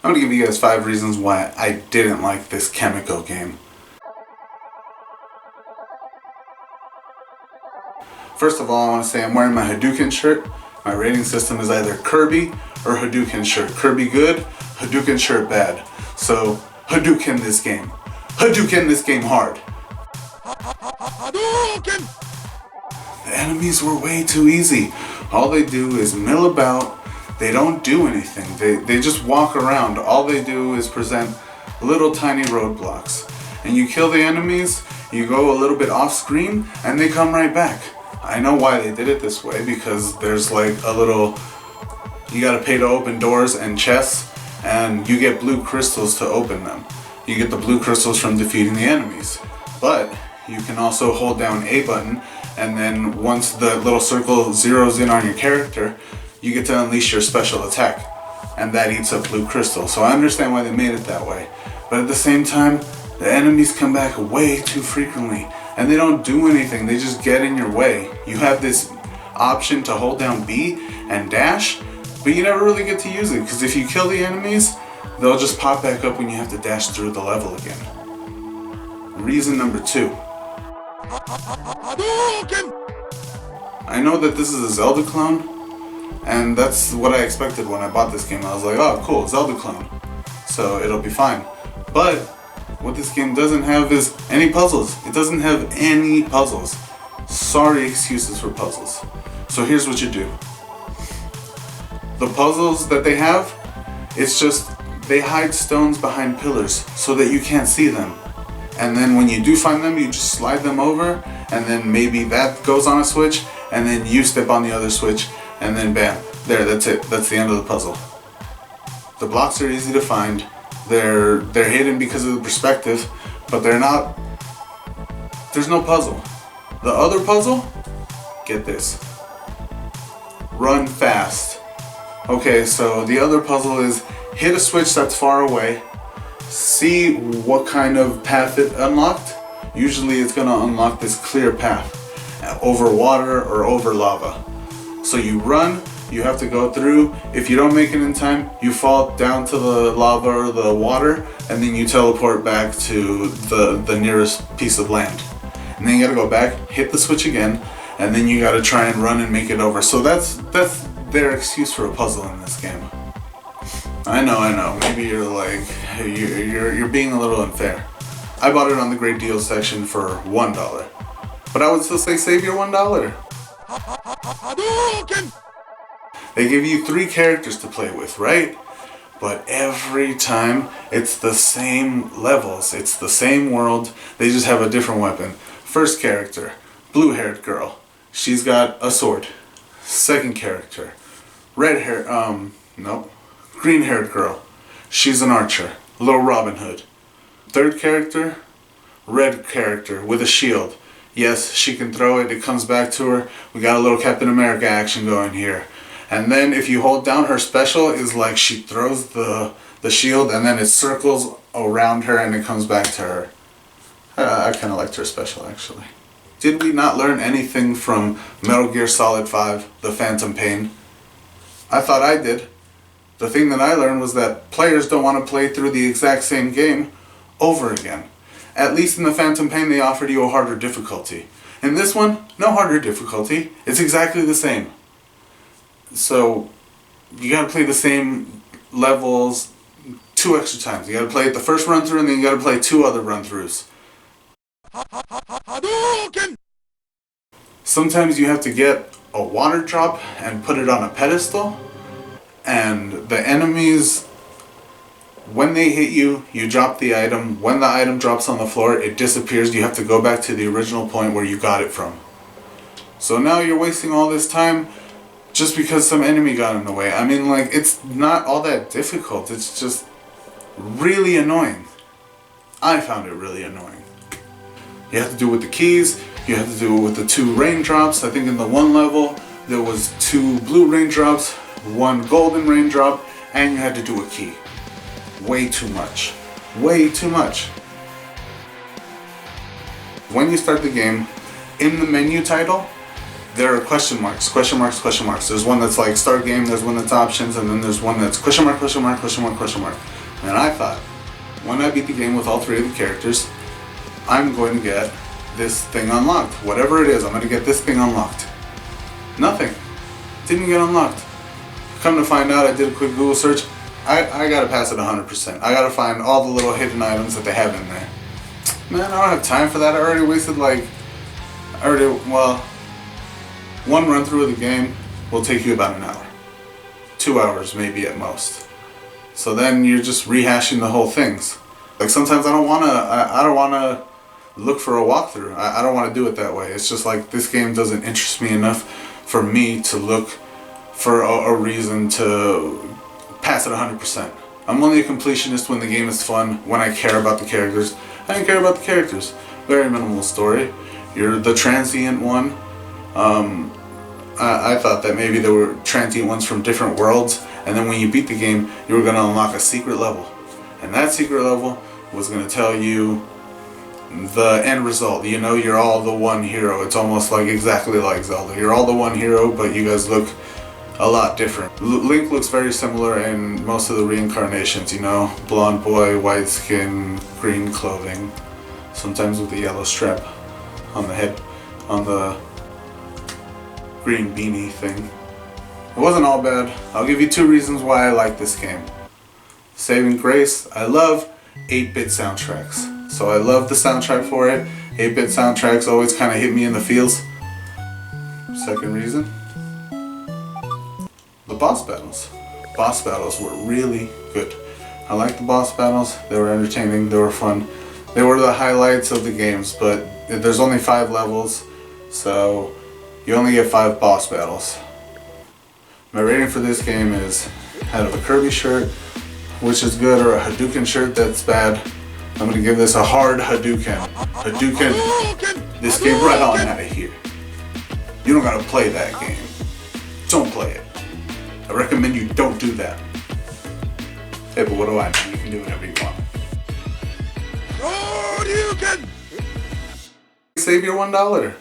I'm going to give you guys 5 reasons why I didn't like this Kamiko game. First of all, I want to say I'm wearing my Hadouken shirt. My rating system is either Kirby or Hadouken shirt. Kirby good, Hadouken shirt bad. So, Hadouken this game. Hadouken this game hard. Hadouken! The enemies were way too easy. All they do is mill about. They don't do anything. They just walk around. All they do is present little tiny roadblocks. And you kill the enemies, you go a little bit off screen, and they come right back. I know why they did it this way, because there's like a little, you gotta pay to open doors and chests, and you get blue crystals to open them. You get the blue crystals from defeating the enemies. But you can also hold down A button, and then once the little circle zeroes in on your character, you get to unleash your special attack, and that eats up blue crystal. So I understand why they made it that way. But at the same time, the enemies come back way too frequently, and they don't do anything, they just get in your way. You have this option to hold down B and dash, but you never really get to use it, because if you kill the enemies, they'll just pop back up when you have to dash through the level again. Reason number 2. I know that this is a Zelda clone, and that's what I expected when I bought this game. I was like, oh cool, Zelda clone, so it'll be fine. But what this game doesn't have is any puzzles. It doesn't have any puzzles. Sorry excuses for puzzles. So here's what you do. The puzzles that they have, it's just they hide stones behind pillars so that you can't see them. And then when you do find them, you just slide them over, and then maybe that goes on a switch, and then you step on the other switch, and then bam, there, that's it. That's the end of the puzzle. The blocks are easy to find. They're hidden because of the perspective, but they're not, there's no puzzle. The other puzzle, get this. Run fast. Okay, so the other puzzle is hit a switch that's far away, see what kind of path it unlocked. Usually it's gonna unlock this clear path over water or over lava. So you run, you have to go through. If you don't make it in time, you fall down to the lava or the water, and then you teleport back to the nearest piece of land. And then you gotta go back, hit the switch again, and then you gotta try and run and make it over. So that's their excuse for a puzzle in this game. I know. Maybe you're like, you're being a little unfair. I bought it on the great deals section for $1, but I would still say save your $1. They give you 3 characters to play with, right? But every time it's the same levels, it's the same world, they just have a different weapon. First character, blue-haired girl, she's got a sword. Second character, green-haired girl, she's an archer, little Robin Hood. Third character, red character with a shield. Yes, she can throw it, it comes back to her. We got a little Captain America action going here. And then if you hold down, her special is like she throws the shield and then it circles around her and it comes back to her. I kind of liked her special actually. Did we not learn anything from Metal Gear Solid 5, The Phantom Pain? I thought I did. The thing that I learned was that players don't want to play through the exact same game over again. At least in The Phantom Pain they offered you a harder difficulty. In this one, no harder difficulty. It's exactly the same. So, you gotta play the same levels 2 extra times. You gotta play it the first run through and then you gotta play 2 other run throughs. Sometimes you have to get a water drop and put it on a pedestal, and the enemies, when they hit you, you drop the item. When the item drops on the floor, it disappears. You have to go back to the original point where you got it from. So now you're wasting all this time just because some enemy got in the way. I mean, like, it's not all that difficult. It's just really annoying. I found it really annoying. You have to do it with the keys. You have to do it with the 2 raindrops. I think in the one level, there was 2 blue raindrops, 1 golden raindrop, and you had to do a key. Way too much. Way too much. When you start the game, in the menu title, there are question marks, question marks, question marks. There's one that's like start game, there's one that's options, and then there's one that's question mark, question mark, question mark, question mark. And I thought, when I beat the game with all 3 of the characters, I'm going to get this thing unlocked. Whatever it is, I'm going to get this thing unlocked. Nothing. Didn't get unlocked. Come to find out, I did a quick Google search. I gotta pass it 100%. I gotta find all the little hidden items that they have in there. Man, I don't have time for that. I already wasted one run through of the game will take you about an hour. 2 hours maybe at most. So then you're just rehashing the whole things. Like sometimes I don't wanna look for a walkthrough. I don't wanna do it that way. It's just like this game doesn't interest me enough for me to look for a reason to pass it 100%. I'm only a completionist when the game is fun, when I care about the characters. I didn't care about the characters. Very minimal story. You're the transient one. I thought that maybe there were transient ones from different worlds, and then when you beat the game, you were going to unlock a secret level. And that secret level was going to tell you the end result. You know, you're all the one hero. It's almost like exactly like Zelda. You're all the one hero, but you guys look a lot different. Link looks very similar in most of the reincarnations, you know, blonde boy, white skin, green clothing, sometimes with a yellow strap on the head, on the green beanie thing. It wasn't all bad. I'll give you 2 reasons why I like this game. Saving grace, I love 8-bit soundtracks. So I love the soundtrack for it. 8-bit soundtracks always kind of hit me in the feels. Second reason, the boss battles. Boss battles were really good. I liked the boss battles. They were entertaining. They were fun. They were the highlights of the games, but there's only 5 levels, so you only get 5 boss battles. My rating for this game is out of a Kirby shirt, which is good, or a Hadouken shirt that's bad. I'm going to give this a hard Hadouken. Hadouken this game right on out of here. You don't got to play that game. Don't play it. I recommend you don't do that. Hey, but what do I know? You can do whatever you want. Save your $1.